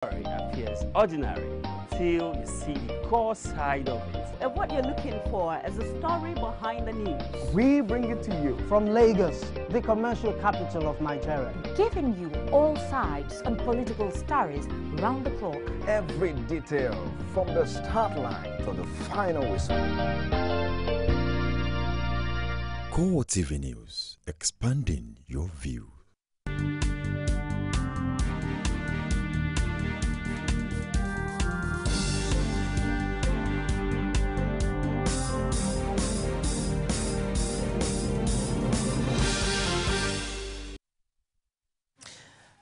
Story appears ordinary till you see the core side of it. And what you're looking for is the story behind the news. We bring it to you from Lagos, the commercial capital of Nigeria. Giving you all sides and political stories round the clock. Every detail from the start line to the final whistle. CoreTV News, expanding your view.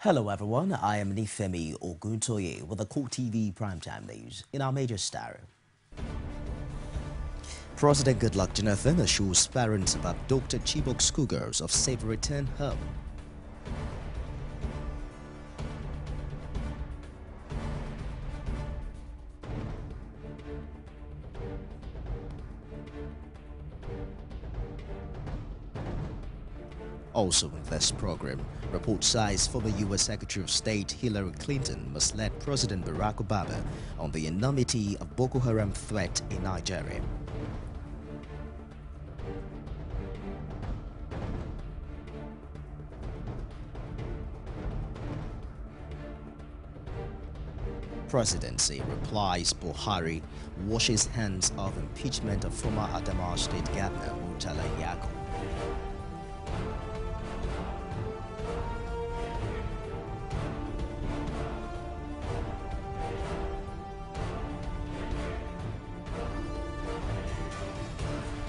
Hello everyone, I am Nifemi Oguntoye with the CoreTV Primetime News. In our major story, President Goodluck Jonathan assures parents of abducted Chibok schoolgirls of safe return home. Also in this program, report says former U.S. Secretary of State Hillary Clinton misled President Barack Obama on the enormity of Boko Haram threat in Nigeria. Presidency replies Buhari washes hands of impeachment of former Adamawa State Governor Murtala Yako.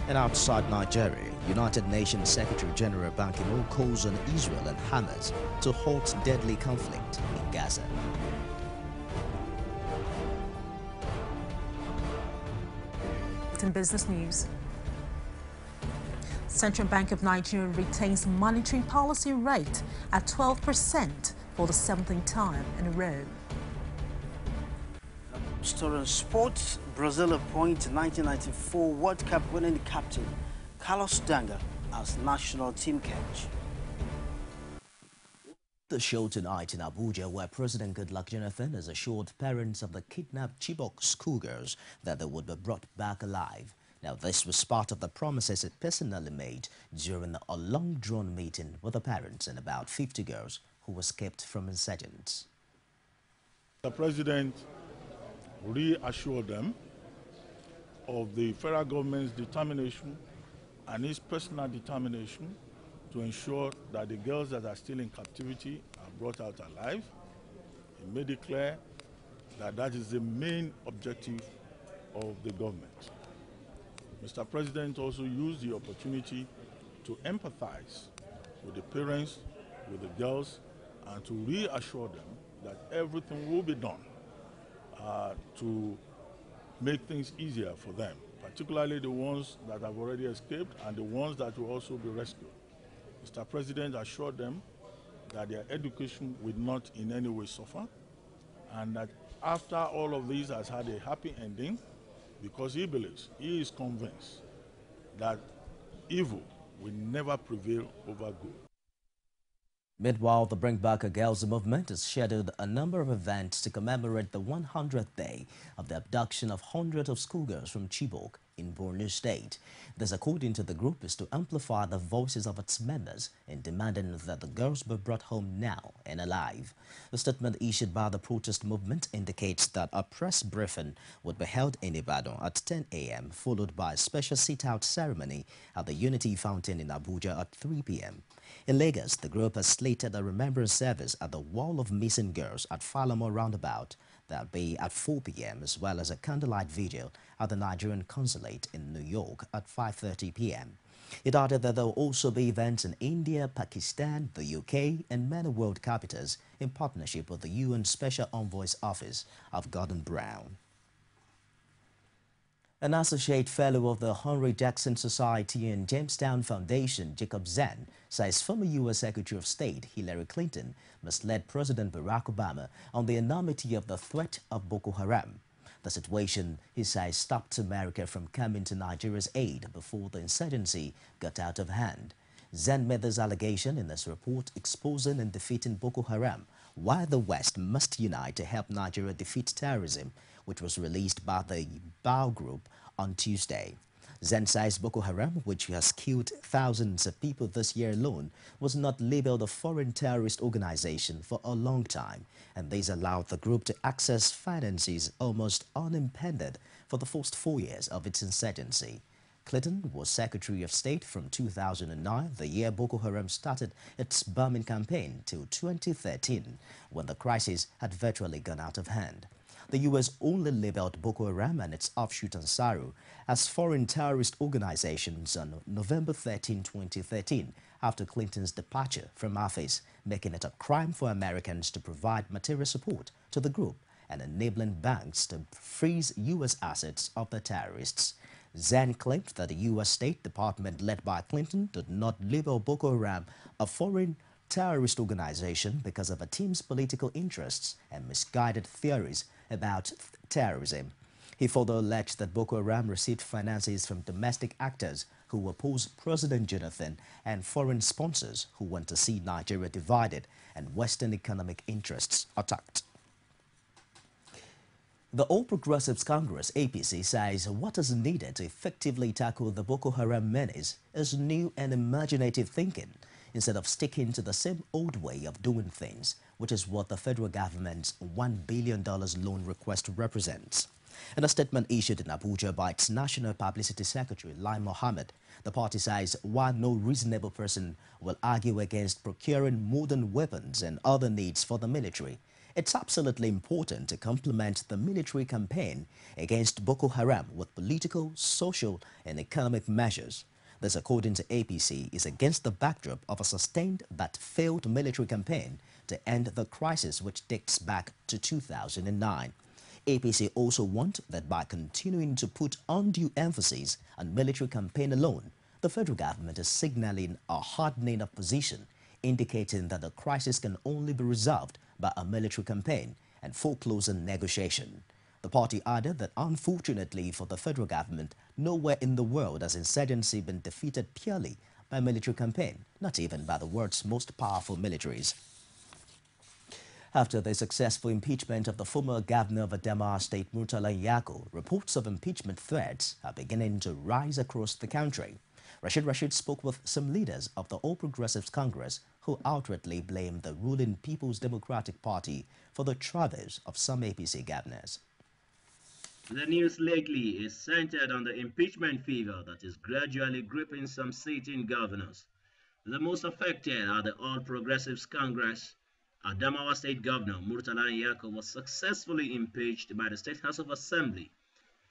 And outside Nigeria, United Nations Secretary General Ban Ki-moon calls on Israel and Hamas to halt deadly conflict in Gaza. In business news, Central Bank of Nigeria retains monetary policy rate at 12% for the 17th time in a row. Story sports, Brazil appoints 1994 World Cup winning captain Carlos Dunga as national team coach. The show tonight in Abuja, where President Goodluck Jonathan has assured parents of the kidnapped Chibok schoolgirls that they would be brought back alive. Now, this was part of the promises he personally made during a long-drawn meeting with the parents and about 50 girls who were escaped from insurgents. The President reassured them of the federal government's determination and his personal determination to ensure that the girls that are still in captivity are brought out alive. He made it clear that that is the main objective of the government. Mr. President also used the opportunity to empathize with the parents, with the girls, and to reassure them that everything will be done to make things easier for them, particularly the ones that have already escaped and the ones that will also be rescued. Mr. President assured them that their education will not in any way suffer, and that after all of this has had a happy ending, because he believes, he is convinced that evil will never prevail over good. Meanwhile, the Bring Back a Girls movement has scheduled a number of events to commemorate the 100th day of the abduction of hundreds of schoolgirls from Chibok in Borno State. This, according to the group, is to amplify the voices of its members in demanding that the girls be brought home now and alive. The statement issued by the protest movement indicates that a press briefing would be held in Ibadan at 10 a.m., followed by a special sit-out ceremony at the Unity Fountain in Abuja at 3 p.m. In Lagos, the group has slated a remembrance service at the Wall of Missing Girls at Falamo Roundabout. That'll be at 4 p.m. as well as a candlelight vigil at the Nigerian Consulate in New York at 5:30 p.m. It added that there will also be events in India, Pakistan, the UK, and many world capitals in partnership with the UN Special Envoy's Office of Gordon Brown. An associate fellow of the Henry Jackson Society and Jamestown Foundation, Jacob Zen, says former U.S. Secretary of State Hillary Clinton misled President Barack Obama on the enormity of the threat of Boko Haram. The situation, he says, stopped America from coming to Nigeria's aid before the insurgency got out of hand. Zen made this allegation in his report exposing and defeating Boko Haram, Why the West Must Unite to Help Nigeria Defeat Terrorism, which was released by the Bao Group on Tuesday. Zen says Boko Haram, which has killed thousands of people this year alone, was not labeled a foreign terrorist organization for a long time, and this allowed the group to access finances almost unimpeded for the first 4 years of its insurgency. Clinton was Secretary of State from 2009, the year Boko Haram started its bombing campaign, till 2013, when the crisis had virtually gone out of hand. The U.S. only labeled Boko Haram and its offshoot Ansaru as foreign terrorist organizations on November 13, 2013, after Clinton's departure from office, making it a crime for Americans to provide material support to the group and enabling banks to freeze U.S. assets of the terrorists. Zen claimed that the U.S. State Department led by Clinton did not label Boko Haram a foreign terrorist organization because of the team's political interests and misguided theories about terrorism. He further alleged that Boko Haram received finances from domestic actors who oppose President Jonathan and foreign sponsors who want to see Nigeria divided and Western economic interests attacked. The All Progressives Congress, APC, says what is needed to effectively tackle the Boko Haram menace is new and imaginative thinking, instead of sticking to the same old way of doing things, which is what the federal government's $1 billion loan request represents. In a statement issued in Abuja by its National Publicity Secretary, Lai Mohammed, the party says while no reasonable person will argue against procuring modern weapons and other needs for the military, it's absolutely important to complement the military campaign against Boko Haram with political, social, and economic measures. This, according to APC, is against the backdrop of a sustained but failed military campaign to end the crisis which dates back to 2009. APC also want that by continuing to put undue emphasis on military campaign alone, the federal government is signaling a hardening of position, indicating that the crisis can only be resolved by a military campaign and foreclosing negotiation. The party added that unfortunately for the federal government, nowhere in the world has insurgency been defeated purely by military campaign, not even by the world's most powerful militaries. After the successful impeachment of the former governor of Adamawa State, Murtala Nyako, reports of impeachment threats are beginning to rise across the country. Rashid spoke with some leaders of the All Progressives Congress who outrightly blamed the ruling People's Democratic Party for the troubles of some APC governors. The news lately is centered on the impeachment fever that is gradually gripping some sitting governors. The most affected are the All Progressives Congress. Adamawa State Governor Murtala Nyako was successfully impeached by the State House of Assembly.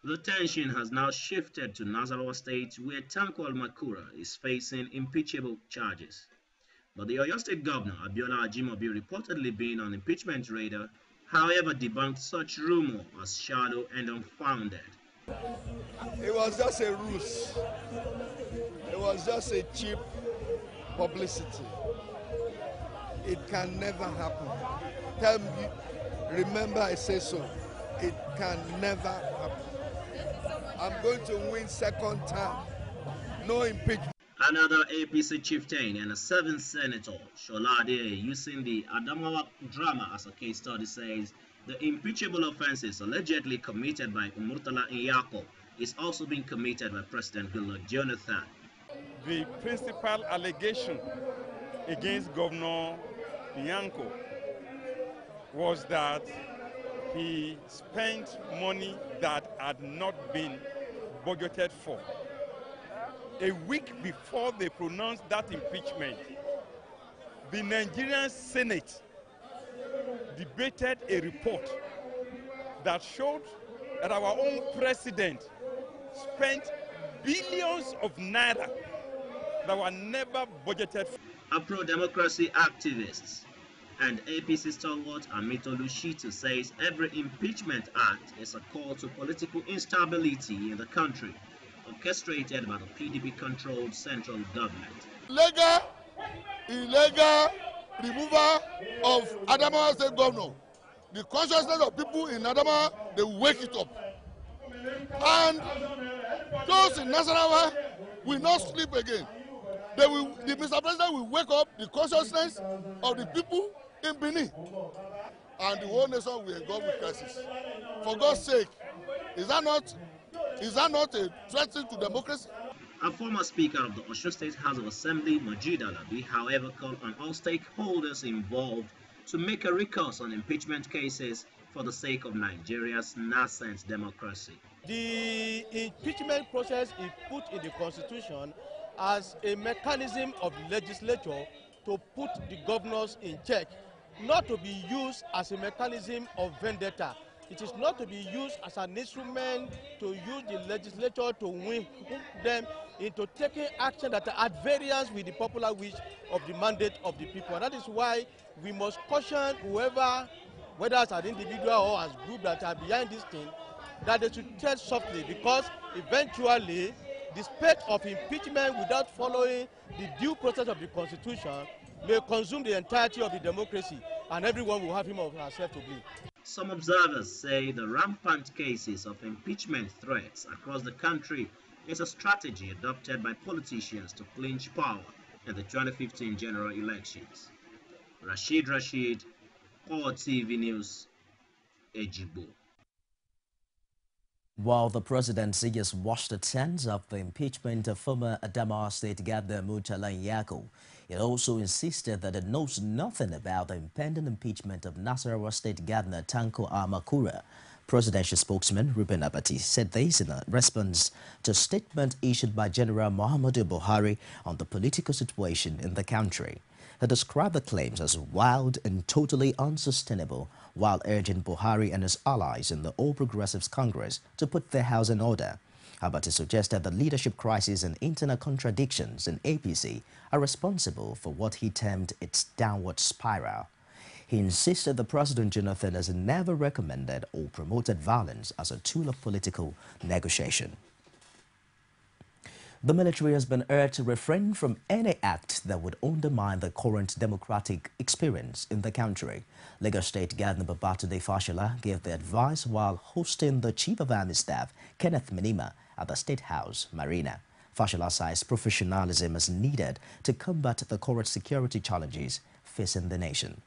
The tension has now shifted to Nasarawa State, where Tankwal Makura is facing impeachable charges. But the Oyo State Governor, Abiola Ajimobi, reportedly being on impeachment radar, however, debunked such rumor as shallow and unfounded. It was just a ruse. It was just a cheap publicity. It can never happen. Tell me, remember I say so. It can never happen. I'm going to win second term. No impeachment. Another APC chieftain and a 7th senator, Sholade, using the Adamawa drama as a case study, says the impeachable offenses allegedly committed by Murtala Nyako is also being committed by President Goodluck Jonathan. The principal allegation against Governor Nyako was that he spent money that had not been budgeted for. A week before they pronounced that impeachment, the Nigerian Senate debated a report that showed that our own president spent billions of naira that were never budgeted for. A pro-democracy activists and APC stalwart Amito Lushitu says every impeachment act is a call to political instability in the country, orchestrated by the PDP-controlled central government. Legal, illegal removal of Adamawa State Governor. The consciousness of people in Adamawa, they wake it up. And those in Nasarawa will not sleep again. The Mr. President will wake up the consciousness of the people in Benin. And the whole nation will engulf with crisis. For God's sake, is that not a threat to democracy? A former Speaker of the Osun State House of Assembly, Majid Alabi, however, called on all stakeholders involved to make a recourse on impeachment cases for the sake of Nigeria's nascent democracy. The impeachment process is put in the Constitution as a mechanism of the legislature to put the governors in check, not to be used as a mechanism of vendetta. It is not to be used as an instrument to use the legislature to hook them into taking action that are at variance with the popular wish of the mandate of the people. And that is why we must caution whoever, whether as an individual or as group that are behind this thing, that they should tread softly, because eventually the spate of impeachment without following the due process of the Constitution may consume the entirety of the democracy, and everyone will have him or herself to blame. Some observers say the rampant cases of impeachment threats across the country is a strategy adopted by politicians to clinch power in the 2015 general elections. Rashid, CoreTV News, Ejigbo. While the presidency has washed its hands of the impeachment of former Adamawa State Governor Murtala Nyako, it also insisted that it knows nothing about the impending impeachment of Nasarawa State Governor Tanko Amakura. Presidential spokesman Ruben Abati said this in a response to a statement issued by General Muhammadu Buhari on the political situation in the country. He described the claims as wild and totally unsustainable, while urging Buhari and his allies in the All Progressives Congress to put their house in order. Abati suggested that leadership crisis and internal contradictions in APC are responsible for what he termed its downward spiral. He insisted that President Jonathan has never recommended or promoted violence as a tool of political negotiation. The military has been urged to refrain from any act that would undermine the current democratic experience in the country. Lagos State Governor Babatunde Fashola gave the advice while hosting the Chief of Army Staff, Kenneth Minima, at the State House, Marina. Fashola says professionalism is needed to combat the current security challenges facing the nation.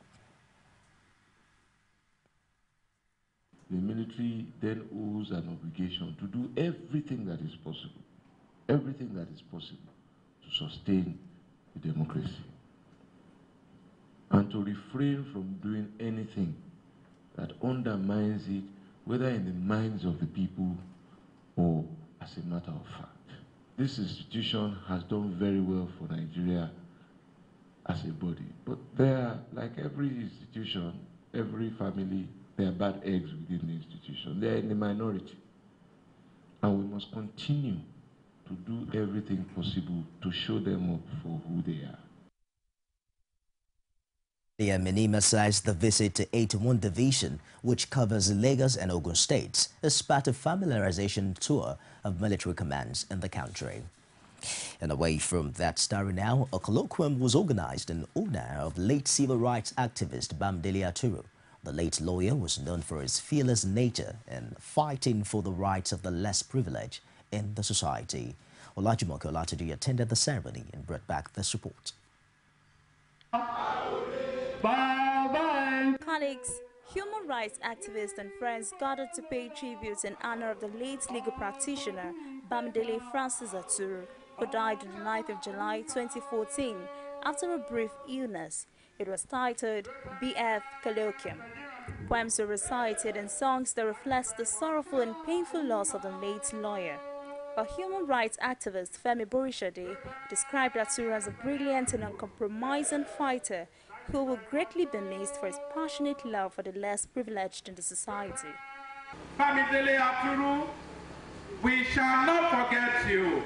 The military then owes an obligation to do everything that is possible to sustain the democracy, and to refrain from doing anything that undermines it, whether in the minds of the people or as a matter of fact. This institution has done very well for Nigeria as a body, but there are, like every institution, every family, there are bad eggs within the institution. They are in the minority, and we must continue to do everything possible to show them up for who they are. Minima says the visit to 81 Division, which covers Lagos and Ogun states, is part of familiarization tour of military commands in the country. And away from that story now, a colloquium was organized in honor of late civil rights activist Bamidele Aturu. The late lawyer was known for his fearless nature and fighting for the rights of the less privileged in the society. Olajumoke Olatunji attended the ceremony and brought back this report. Colleagues, human rights activists and friends gathered to pay tribute in honor of the late legal practitioner Bamidele Francis Aturu, who died on the 9th of July 2014 after a brief illness. It was titled BF Colloquium. Poems were recited and songs that reflect the sorrowful and painful loss of the late lawyer. A human rights activist, Femi Borishade, described Aturu as a brilliant and uncompromising fighter who will greatly be missed for his passionate love for the less privileged in the society. Bamidele Aturu, we shall not forget you.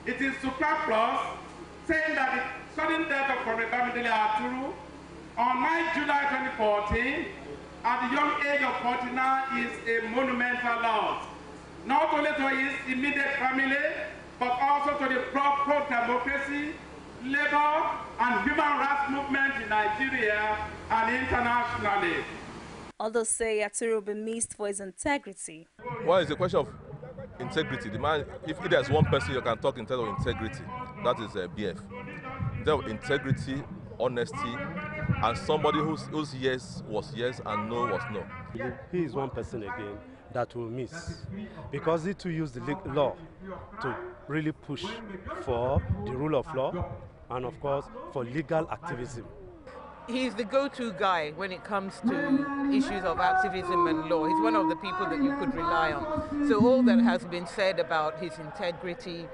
It is superfluous saying that the sudden death of Comrade Bamidele Aturu on 9 July 2014 at the young age of 49 is a monumental loss, not only to his immediate family, but also to the pro-democracy, labor, and human rights movement in Nigeria and internationally. Others say Aturu will be missed for his integrity. Well, it's a question of integrity. The man, if there's one person you can talk in terms of integrity, that is BF. In terms of integrity, honesty, and somebody whose yes was yes and no was no. He is one person again that will miss, because he too used the law to really push for the rule of law and of course for legal activism. He's the go-to guy when it comes to issues of activism and law. He's one of the people that you could rely on. So all that has been said about his integrity,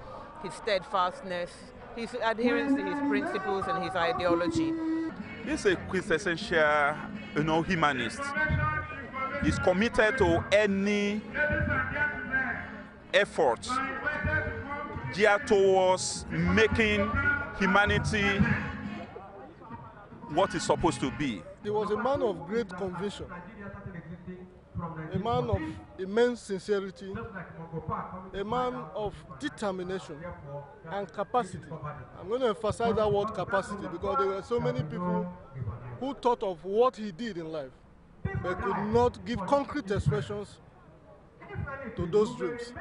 his steadfastness, his adherence to his principles and his ideology. He's a quintessential, humanist. He's committed to any effort geared towards making humanity what it's supposed to be. He was a man of great conviction, a man of immense sincerity, a man of determination and capacity. I'm going to emphasize that word capacity because there were so many people who thought of what he did in life but could not give concrete expressions to those dreams.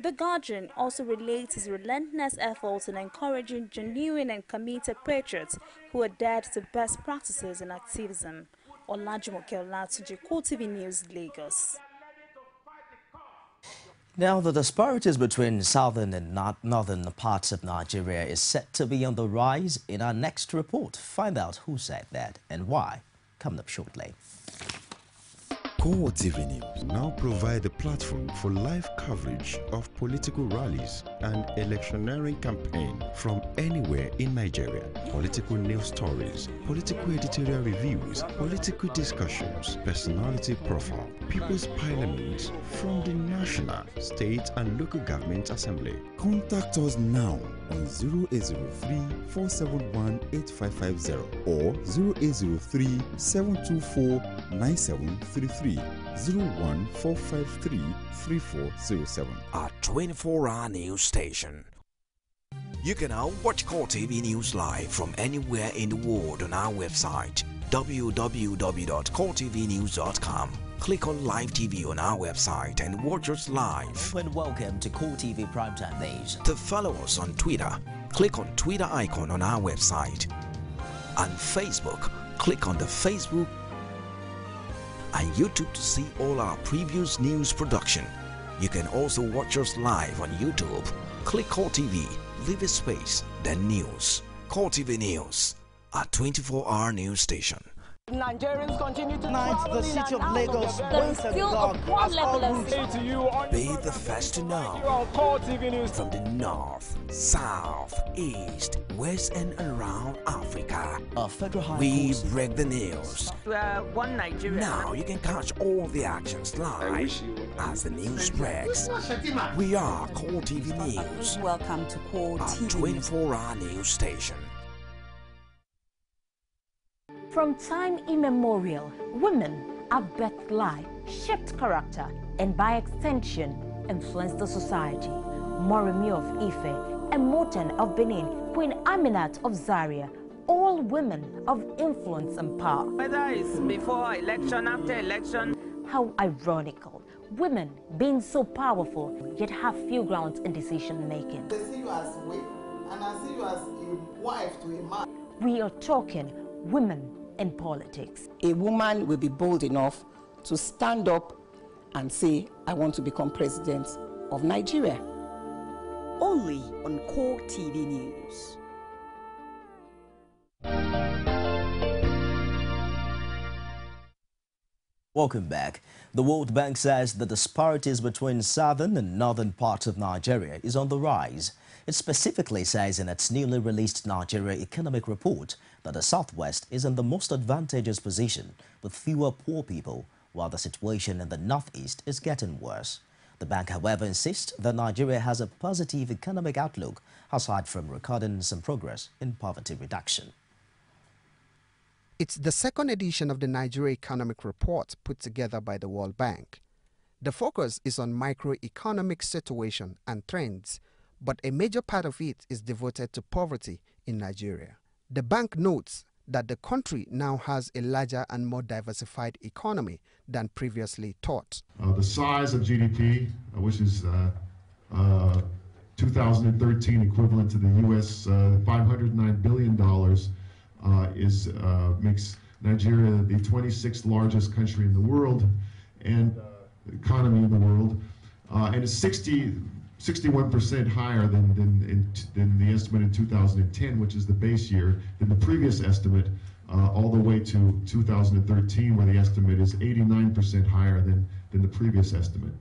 The Guardian also relates his relentless efforts in encouraging genuine and committed patriots who adhered to best practices in activism. Olajumoke Olatunji, CoreTV News, Lagos. Now, the disparities between southern and northern parts of Nigeria is set to be on the rise. In our next report, find out who said that and why. Coming up shortly. CoreTV News now provide a platform for live coverage of political rallies and electioneering campaign from anywhere in Nigeria. Political news stories, political editorial reviews, political discussions, personality profile, People's Parliament from the National, State and Local Government Assembly. Contact us now on 0803-471-8550 or 0803-724-9733. 01453-3407. Our 24-hour news station. You can now watch CoreTV News live from anywhere in the world on our website www.coretvnews.com. Click on Live TV on our website and watch us live. And welcome to CoreTV Primetime Days. To follow us on Twitter, click on Twitter icon on our website. On Facebook, click on the Facebook and YouTube to see all our previous news production. You can also watch us live on YouTube. Click CoreTV, leave a space, then News. CoreTV News, our 24-hour news station. Nigerians continue to tonight, the city of Lagos once again Be the first to know. From the north, south, east, west and around Africa, we break the news. One Nigeria. Now you can catch all the actions live as the news breaks. We are CoreTV News. Welcome to CoreTV, our 24-hour news station. From time immemorial, women have birthed life, shaped character, and by extension, influenced the society. Moremi of Ife, Emoten of Benin, Queen Aminat of Zaria, all women of influence and power. Whether it's before election, after election. How ironical. Women being so powerful, yet have few grounds in decision making. They see you as a wife, and I see you as a wife to a man. We are talking women in politics. A woman will be bold enough to stand up and say, I want to become president of Nigeria. only on CoreTV News. Welcome back. The World Bank says the disparities between southern and northern parts of Nigeria is on the rise. It specifically says in its newly released Nigeria Economic Report that the southwest is in the most advantageous position with fewer poor people, while the situation in the northeast is getting worse. The bank, however, insists that Nigeria has a positive economic outlook aside from recording some progress in poverty reduction. It's the second edition of the Nigeria Economic Report put together by the World Bank. The focus is on microeconomic situation and trends, but a major part of it is devoted to poverty in Nigeria. The bank notes that the country now has a larger and more diversified economy than previously thought. The size of GDP, which is 2013 equivalent to the U.S. $509 billion, makes Nigeria, the 26th largest country in the world and economy in the world, and it's 61% higher than the estimate in 2010, which is the base year, than the previous estimate, all the way to 2013, where the estimate is 89% higher than the previous estimate.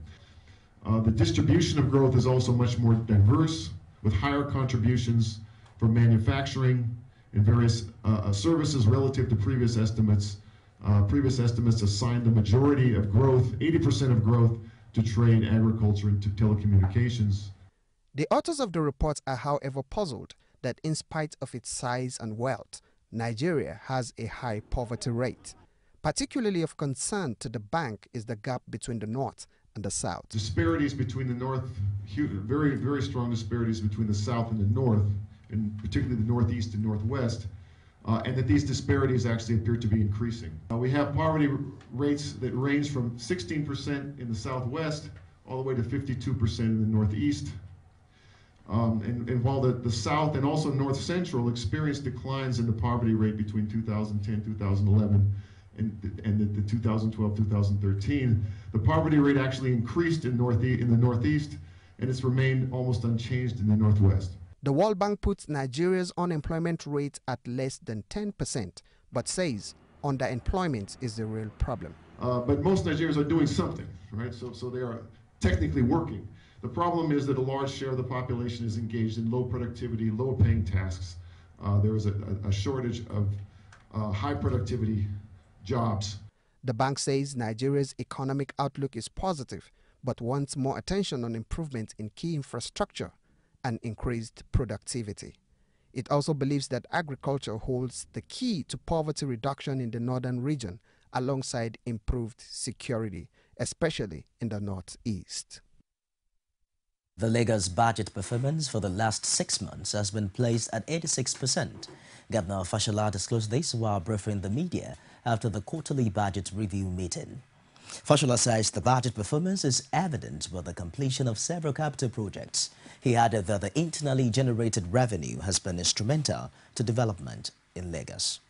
The distribution of growth is also much more diverse, with higher contributions from manufacturing and various services relative to previous estimates. Previous estimates assigned the majority of growth, 80% of growth, to trade, agriculture, and to telecommunications. The authors of the report are, however, puzzled that in spite of its size and wealth, Nigeria has a high poverty rate. Particularly of concern to the bank is the gap between the North and the South. Disparities between the North, very, very strong disparities between the South and the North, and particularly the Northeast and Northwest, and that these disparities actually appear to be increasing. We have poverty rates that range from 16% in the Southwest all the way to 52% in the Northeast. And while the South and also North Central experienced declines in the poverty rate between 2010, 2011, and the 2012-2013, the poverty rate actually increased in the Northeast, and it's remained almost unchanged in the Northwest. The World Bank puts Nigeria's unemployment rate at less than 10%, but says underemployment is the real problem. But most Nigerians are doing something, right? So they are technically working. The problem is that a large share of the population is engaged in low productivity, low paying tasks. There is a shortage of high productivity jobs. The bank says Nigeria's economic outlook is positive, but wants more attention on improvement in key infrastructure and increased productivity. It also believes that agriculture holds the key to poverty reduction in the northern region, alongside improved security, especially in the Northeast. The Lagos budget performance for the last 6 months has been placed at 86%. Governor Fashola disclosed this while briefing the media after the quarterly budget review meeting. Fashola says the budget performance is evident with the completion of several capital projects. He added that the internally generated revenue has been instrumental to development in Lagos.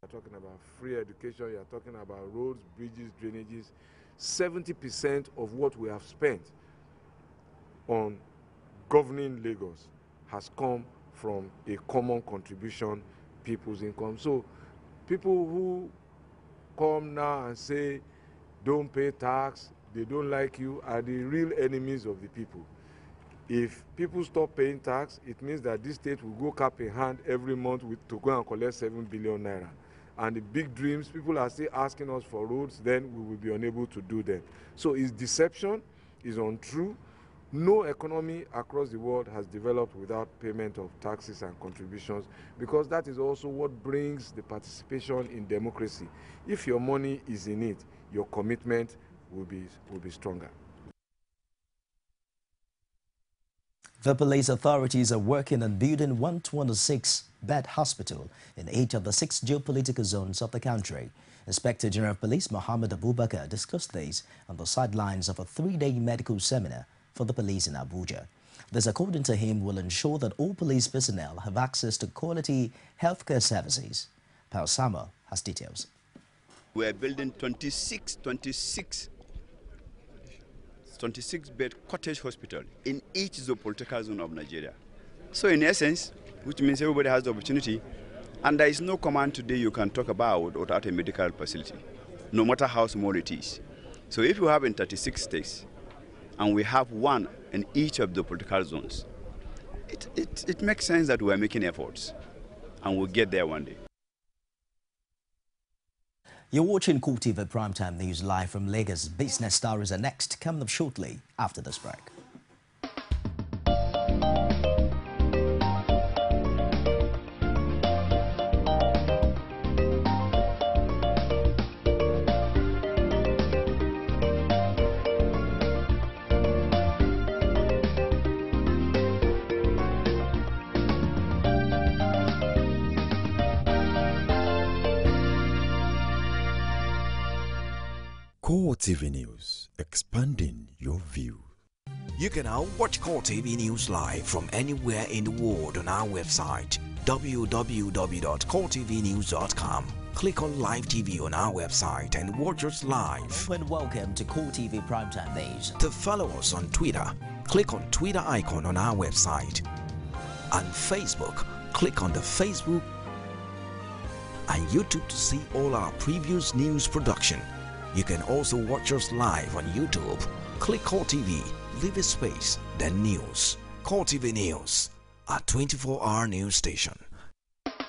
You're talking about free education, you're talking about roads, bridges, drainages. 70% of what we have spent on governing Lagos has come from a common contribution, people's income. So people who come now and say don't pay tax, they don't like you, are the real enemies of the people. If people stop paying tax, it means that this state will go cap in hand every month to go and collect 7 billion naira. And the big dreams, people are still asking us for roads, then we will be unable to do them. So it's deception, it's untrue. No economy across the world has developed without payment of taxes and contributions, because that is also what brings the participation in democracy. If your money is in it, your commitment will be stronger. The police authorities are working on building 126-bed hospital in 8 of the 6 geopolitical zones of the country. Inspector General of Police Mohammed Abubakar discussed this on the sidelines of a 3-day medical seminar for the police in Abuja. This, according to him, will ensure that all police personnel have access to quality healthcare services. Paul Sama has details. We are building 26-bed cottage hospital in each geopolitical zone of Nigeria. So in essence, which means everybody has the opportunity, and there is no command today you can talk about without a medical facility, no matter how small it is. So if you have in 36 states, and we have one in each of the political zones, it makes sense that we are making efforts, and we'll get there one day. You're watching CoreTV Primetime News live from Lagos. Business stories are next, coming up shortly after this break. CoreTV News, expanding your view. You can now watch CoreTV News live from anywhere in the world on our website www.coretvnews.com. Click on Live TV on our website and watch us live. And welcome to CoreTV Primetime Days. To follow us on Twitter, click on Twitter icon on our website. On Facebook, click on the Facebook and YouTube to see all our previous news production. You can also watch us live on YouTube. Click CoreTV, leave a space, then News. CoreTV News, a 24-hour news station.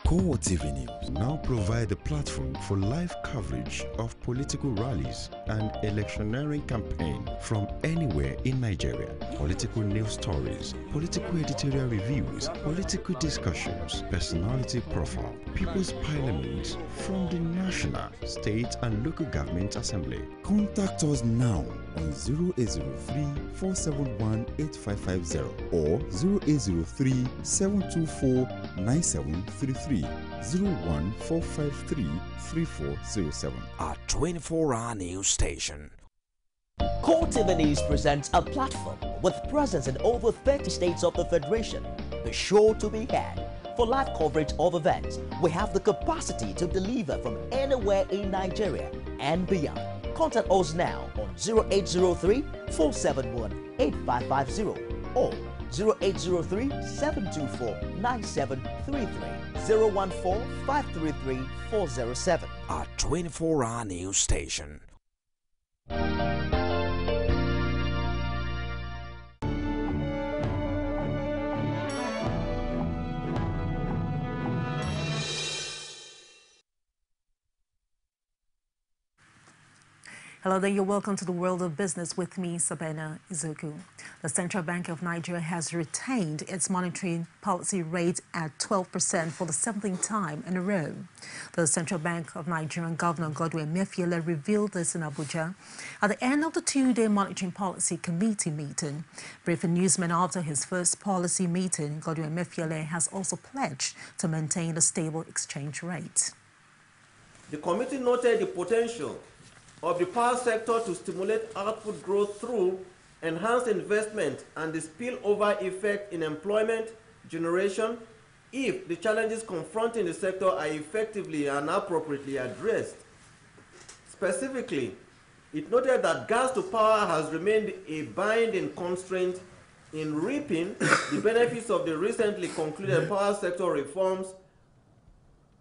CoreTV News now provide a platform for live coverage of political rallies and electioneering campaign from anywhere in Nigeria. Political news stories, political editorial reviews, political discussions, personality profile, People's Parliament from the National, State and Local Government Assembly. Contact us now on 0803-471-8550 or 0803-724-9733. 01453-3407. A 24-hour news station. CoreTV News presents a platform with presence in over 30 states of the Federation. Be sure to be had. For live coverage of events, we have the capacity to deliver from anywhere in Nigeria and beyond. Contact us now on 0803-471-8550 or 0803-724-9733. 014-533-407. A 24-hour news station. Hello there, you're welcome to the world of business with me, Sabena Izuku. The Central Bank of Nigeria has retained its monetary policy rate at 12% for the 7th time in a row. The Central Bank of Nigeria Governor Godwin Emefiele revealed this in Abuja at the end of the two-day Monetary Policy Committee meeting. Briefing newsmen after his first policy meeting, Godwin Emefiele has also pledged to maintain a stable exchange rate. The committee noted the potential of the power sector to stimulate output growth through enhanced investment and the spillover effect in employment generation if the challenges confronting the sector are effectively and appropriately addressed. Specifically, it noted that gas to power has remained a binding constraint in reaping the benefits of the recently concluded power sector reforms,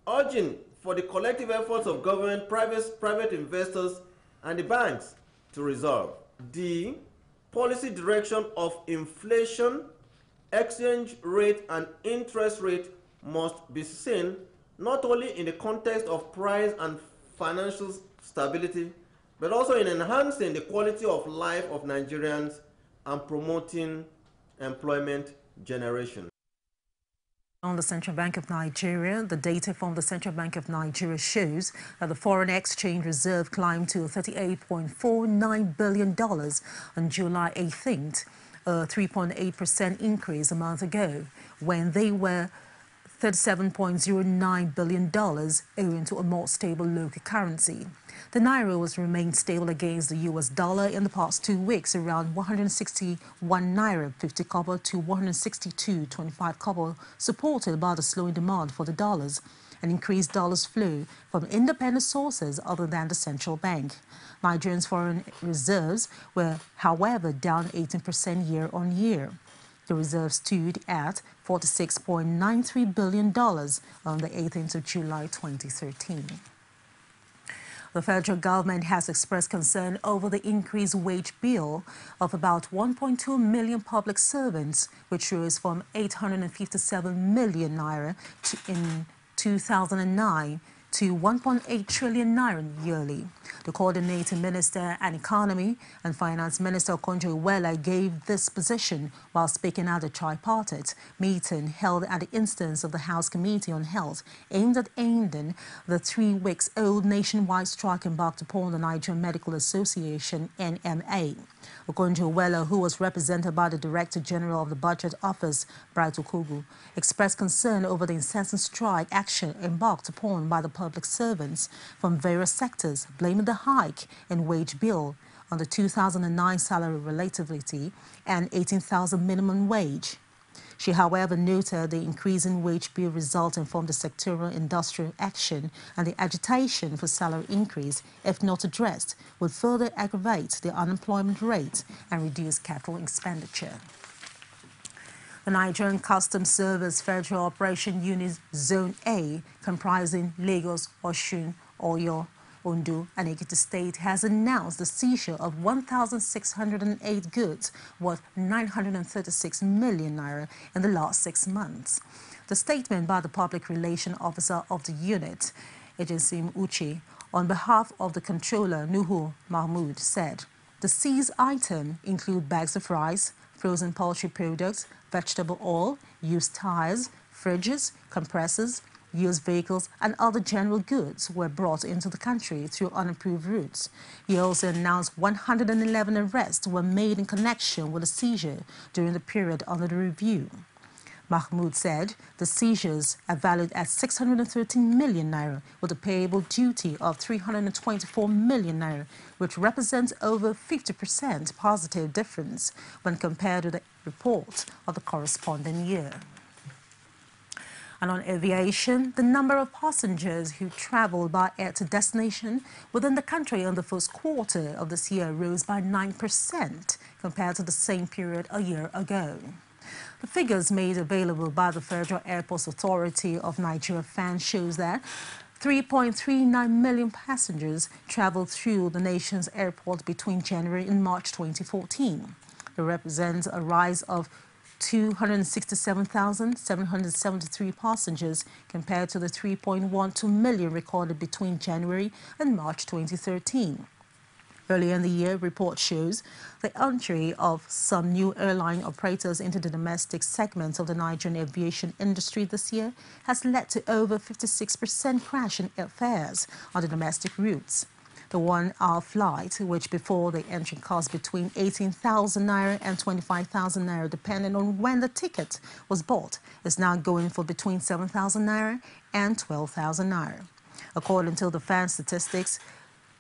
urging for the collective efforts of government, private investors, and the banks to resolve. The policy direction of inflation, exchange rate, and interest rate must be seen not only in the context of price and financial stability, but also in enhancing the quality of life of Nigerians and promoting employment generation. On the Central Bank of Nigeria, the data from the Central Bank of Nigeria shows that the foreign exchange reserve climbed to $38.49 billion on July 18th, a 3.8% increase a month ago, when they were $37.09 billion, owing to a more stable local currency. The Naira has remained stable against the US dollar in the past 2 weeks, around 161 Naira 50 kobo to 162.25 kobo, supported by the slowing demand for the dollars and increased dollars flow from independent sources other than the central bank. Nigerians' foreign reserves were, however, down 18% year on year. The reserve stood at $46.93 billion on the 18th of July 2013. The federal government has expressed concern over the increased wage bill of about 1.2 million public servants, which rose from 857 million naira in 2009 to 1.8 trillion naira yearly. The Coordinating Minister and Economy and Finance Minister Okonjo-Iweala gave this position while speaking at the tripartite meeting held at the instance of the House Committee on Health, aimed at ending the 3-week-old nationwide strike embarked upon the Nigerian Medical Association, NMA. Okonjo-Iweala, who was represented by the Director General of the Budget Office, Bright Okugu, expressed concern over the incessant strike action embarked upon by the public servants from various sectors, blaming the hike in wage bill on the 2009 salary relativity and 18,000 minimum wage. She, however, noted the increase in wage bill resulting from the sectoral industrial action and the agitation for salary increase, if not addressed, would further aggravate the unemployment rate and reduce capital expenditure. The Nigerian Customs Service Federal Operation Unit Zone A, comprising Lagos, Osun, Oyo, Ondo and Ekiti State, has announced the seizure of 1,608 goods worth 936 million naira in the last 6 months. The statement by the Public Relations Officer of the unit, Agency Uche, on behalf of the Controller Nuhu Mahmood, said the seized items include bags of rice, frozen poultry products, vegetable oil, used tires, fridges, compressors, used vehicles and other general goods were brought into the country through unapproved routes. He also announced 111 arrests were made in connection with the seizure during the period under the review. Mahmoud said the seizures are valued at 613 million naira with a payable duty of 324 million naira, which represents over 50% positive difference when compared to the report of the corresponding year. And on aviation, the number of passengers who traveled by air to destination within the country in the first quarter of this year rose by 9% compared to the same period a year ago. The figures made available by the Federal Airports Authority of Nigeria FAN shows that 3.39 million passengers traveled through the nation's airport between January and March 2014. It represents a rise of 267,773 passengers compared to the 3.12 million recorded between January and March 2013. Earlier in the year, report shows the entry of some new airline operators into the domestic segment of the Nigerian aviation industry this year has led to over 56% crash in airfares on the domestic routes. The 1-hour flight, which before the entry cost between 18,000 naira and 25,000 naira, depending on when the ticket was bought, is now going for between 7,000 naira and 12,000 naira. According to the FAN statistics,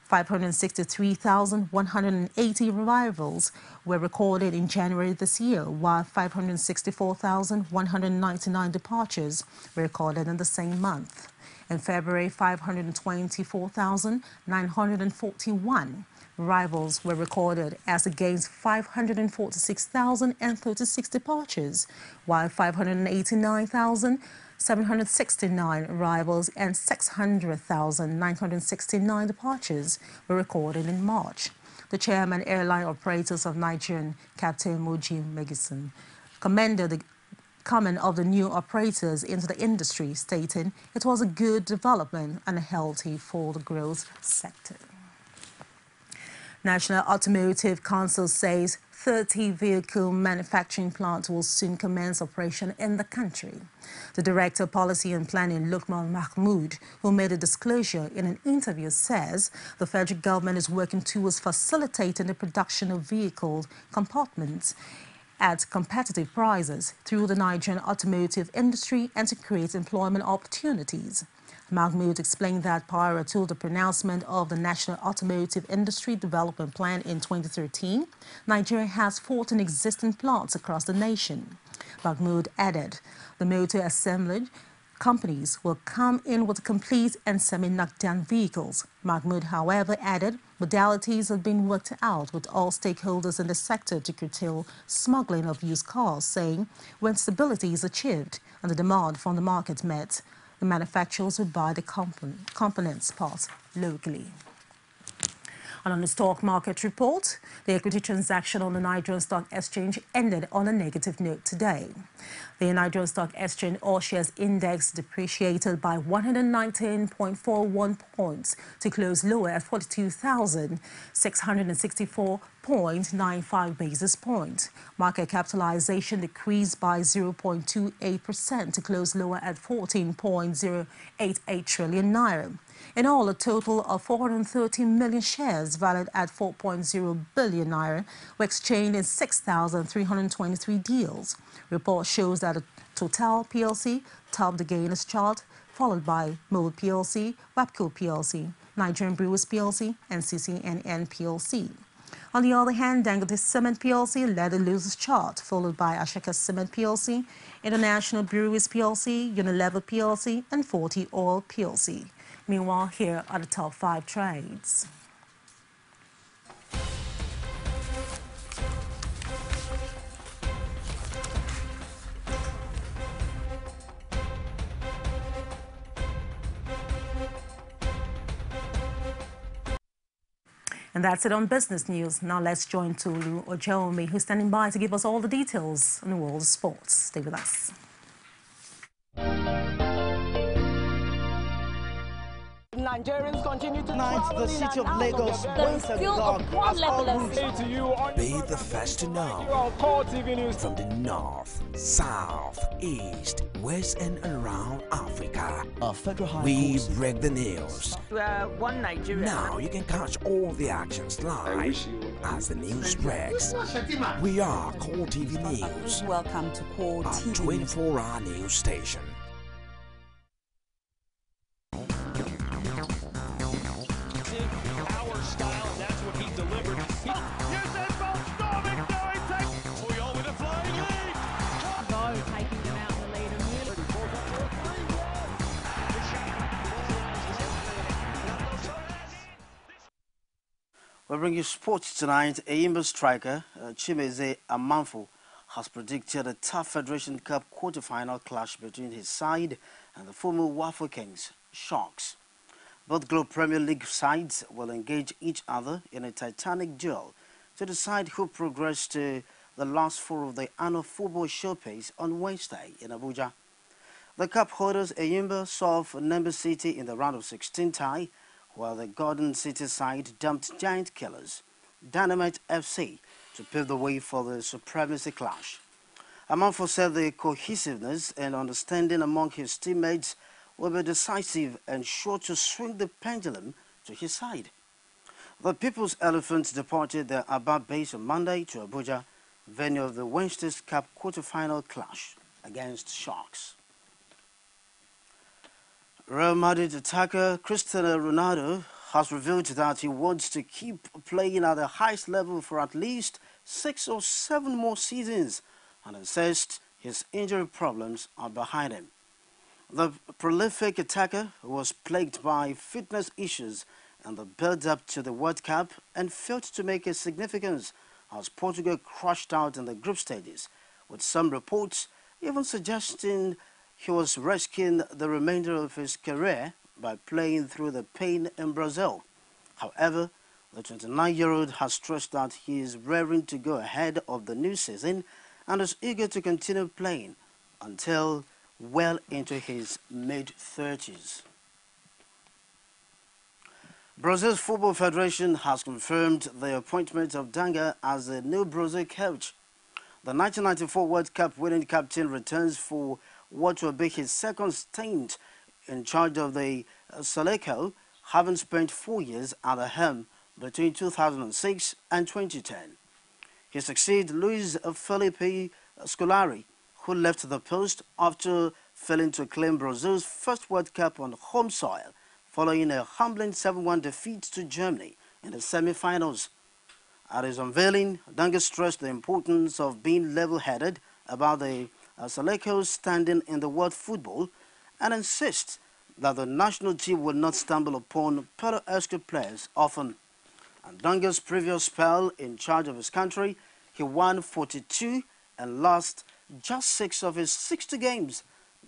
563,180 arrivals were recorded in January this year, while 564,199 departures were recorded in the same month. In February, 524,941 arrivals were recorded as against 546,036 departures, while 589,769 arrivals and 600,969 departures were recorded in March. The chairman airline operators of Nigerian, Captain Moji Megison, commended the coming of the new operators into the industry, stating it was a good development and healthy for the growth sector. National Automotive Council says 30 vehicle manufacturing plants will soon commence operation in the country. The Director of Policy and Planning, Lukman Mahmood, who made a disclosure in an interview, says the federal government is working towards facilitating the production of vehicle compartments at competitive prices through the Nigerian automotive industry and to create employment opportunities. Mahmood explained that prior to the pronouncement of the National Automotive Industry Development Plan in 2013, Nigeria has 14 existing plants across the nation. Mahmood added the motor assembly companies will come in with complete and semi-knockdown vehicles. Mahmood, however, added modalities have been worked out with all stakeholders in the sector to curtail smuggling of used cars, saying when stability is achieved and the demand from the market met, the manufacturers will buy the components parts locally. And on the stock market report, the equity transaction on the Nigerian Stock Exchange ended on a negative note today. The Nigerian Stock Exchange All Shares Index depreciated by 119.41 points to close lower at 42,664.95 basis points. Market capitalization decreased by 0.28% to close lower at 14.088 trillion naira. In all, a total of 413 million shares valued at 4.0 billion naira were exchanged in 6,323 deals. Report shows that Total PLC topped the gainers chart, followed by Mold PLC, Wapco PLC, Nigerian Brewers PLC, and CCNN PLC. On the other hand, Dangote Cement PLC led the losers chart, followed by Ashaka Cement PLC, International Breweries PLC, Unilever PLC, and 40 Oil PLC. Meanwhile, here are the top 5 trades. And that's it on business news. Now let's join Tulu Ojomi, who's standing by to give us all the details on the world of sports. Stay with us. Nigerians continue to travel the city of Lagos went dark as all routes Be the first to know. CoreTV News From the north, south, east, west and around Africa, we break the news. We are one Nigeria. Now you can catch all the actions live as the news breaks. We are CoreTV News. Welcome to CoreTV. A 24-hour news station. We bring you sports tonight. Ayimba striker Chimeze Amanfo has predicted a tough Federation Cup quarter-final clash between his side and the former Waffle Kings, Sharks. Both Globe Premier League sides will engage each other in a titanic duel to decide who progressed to the last 4 of the annual football showcase on Wednesday in Abuja. The cup holders Ayimba saw Nembe City in the round of 16 tie, while the Garden City side dumped Giant Killers, Dynamite FC, to pave the way for the supremacy clash. Amanfo said the cohesiveness and understanding among his teammates will be decisive and sure to swing the pendulum to his side. The People's Elephants departed their Aba base on Monday to Abuja, venue of the Wednesday's Cup quarter-final clash against Sharks. Real Madrid attacker Cristiano Ronaldo has revealed that he wants to keep playing at the highest level for at least 6 or 7 more seasons and insists his injury problems are behind him. The prolific attacker was plagued by fitness issues in the build-up to the World Cup and failed to make a significance as Portugal crashed out in the group stages, with some reports even suggesting he was risking the remainder of his career by playing through the pain in Brazil. However, the 29-year-old has stressed that he is raring to go ahead of the new season and is eager to continue playing until well into his mid-30s. Brazil's Football Federation has confirmed the appointment of Dunga as the new Brazil coach. The 1994 World Cup winning captain returns for what will be his second stint in charge of the Seleção, having spent 4 years at the helm between 2006 and 2010. He succeeds Luis Felipe Scolari, who left the post after failing to claim Brazil's first World Cup on home soil, following a humbling 7-1 defeat to Germany in the semi-finals. At his unveiling, Dunga stressed the importance of being level-headed about the Seleção's standing in the world football and insists that the national team will not stumble upon Pedro players often. And Dunga's previous spell in charge of his country, he won 42 and lost just 6 of his 60 games,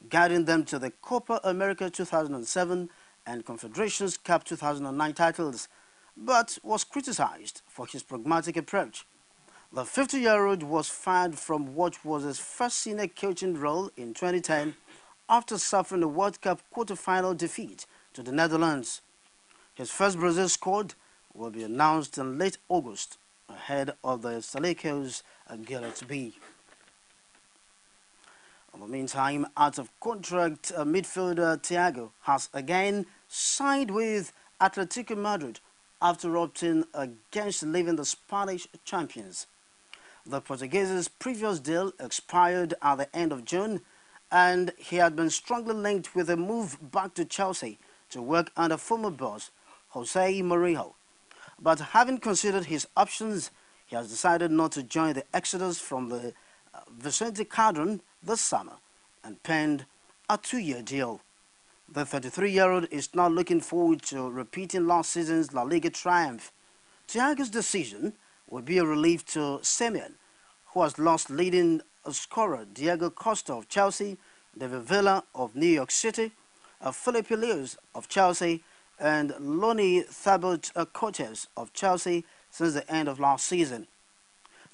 guiding them to the Copa America 2007 and Confederations Cup 2009 titles, but was criticized for his pragmatic approach. The 50-year-old was fired from what was his first senior coaching role in 2010 after suffering a World Cup quarter-final defeat to the Netherlands. His first Brazil squad will be announced in late August ahead of the Seleção's Gillette B. In the meantime, out-of-contract midfielder Thiago has again signed with Atletico Madrid after opting against leaving the Spanish champions. The Portuguese's previous deal expired at the end of June, and he had been strongly linked with a move back to Chelsea to work under former boss Jose Mourinho. But having considered his options, he has decided not to join the exodus from the Vicente Calderon this summer and penned a 2-year deal. The 33-year-old is now looking forward to repeating last season's La Liga triumph. Thiago's decision will be a relief to Simeon, who has lost leading scorer Diego Costa of Chelsea, David Villa of New York City, Felipe Luis of Chelsea, and Lonnie Thibaut Coates of Chelsea since the end of last season.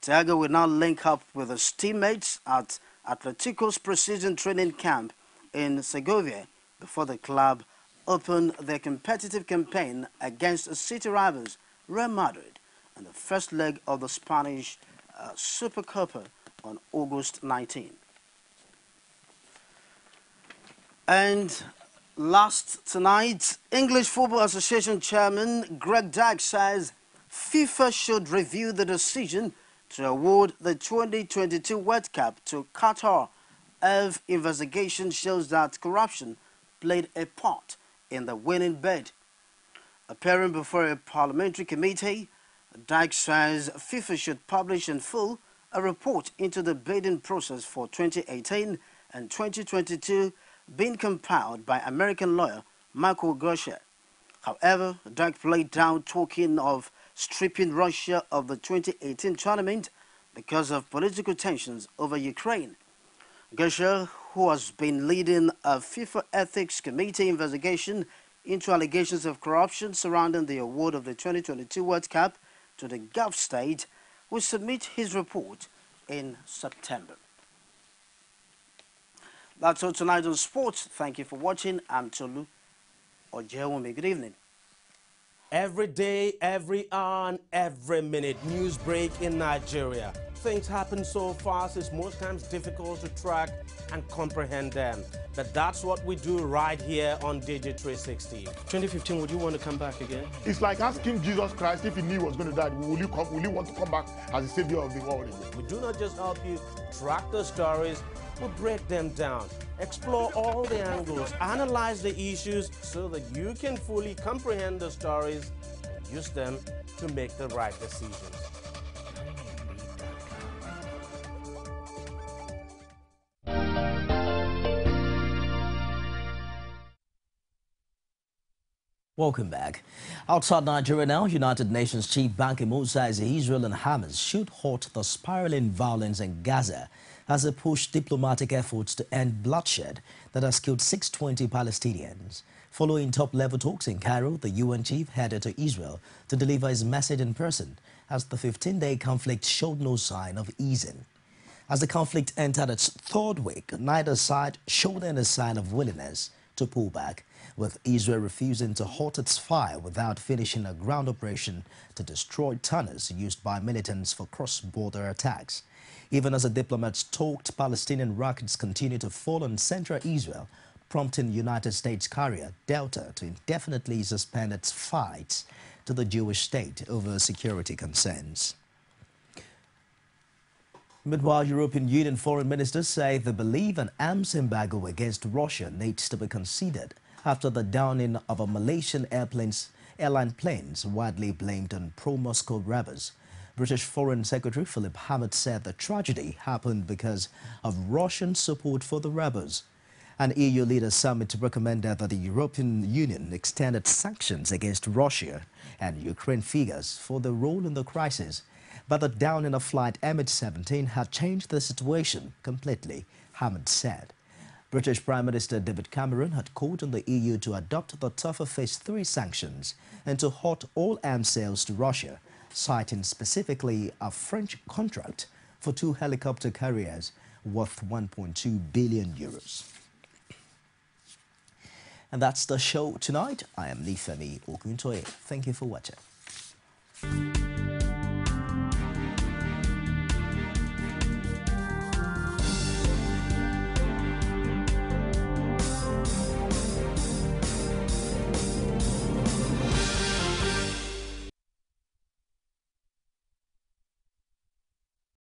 Thiago will now link up with his teammates at Atletico's pre-season training camp in Segovia before the club open their competitive campaign against city rivals Real Madrid in the first leg of the Spanish Supercopa on August 19. And last tonight, English Football Association Chairman Greg Dyke says FIFA should review the decision to award the 2022 World Cup to Qatar if investigation shows that corruption played a part in the winning bid. Appearing before a parliamentary committee, Dyke says FIFA should publish in full a report into the bidding process for 2018 and 2022 being compiled by American lawyer Michael Gosher. However, Dyke played down talking of stripping Russia of the 2018 tournament because of political tensions over Ukraine. Gosher, who has been leading a FIFA Ethics Committee investigation into allegations of corruption surrounding the award of the 2022 World Cup to the Gulf state, will submit his report in September. That's all tonight on sports. Thank you for watching. I'm Tolu Ojewumi. Good evening. Every day, every hour, and every minute, news break in Nigeria. Things happen so fast, it's most times difficult to track and comprehend them. But that's what we do right here on Digit 360. 2015, would you want to come back again? It's like asking Jesus Christ if he knew he was going to die, will you want to come back as the savior of the world again? We do not just help you track the stories, we break them down, explore all the angles, analyze the issues so that you can fully comprehend the stories and use them to make the right decisions. Welcome back. Outside Nigeria now, United Nations Chief Ban Ki-moon says Israel and Hamas should halt the spiraling violence in Gaza as they push diplomatic efforts to end bloodshed that has killed 620 Palestinians. Following top-level talks in Cairo, the UN chief headed to Israel to deliver his message in person as the 15-day conflict showed no sign of easing. As the conflict entered its third week, neither side showed any sign of willingness to pull back, with Israel refusing to halt its fire without finishing a ground operation to destroy tunnels used by militants for cross-border attacks. Even as the diplomats talked, Palestinian rockets continue to fall on central Israel, prompting United States carrier Delta to indefinitely suspend its fights to the Jewish state over security concerns. Meanwhile, European Union foreign ministers say they believe an arms embargo against Russia needs to be considered after the downing of a Malaysian airline planes widely blamed on pro-Moscow rebels. British Foreign Secretary Philip Hammond said the tragedy happened because of Russian support for the rebels. An EU leaders summit recommended that the European Union extended sanctions against Russia and Ukraine figures for their role in the crisis. But the downing of flight MH17 had changed the situation completely, Hammond said. British Prime Minister David Cameron had called on the EU to adopt the tougher Phase 3 sanctions and to halt all arms sales to Russia, citing specifically a French contract for 2 helicopter carriers worth 1.2 billion euros. And that's the show tonight. I am Nifemi Oguntoye. Thank you for watching.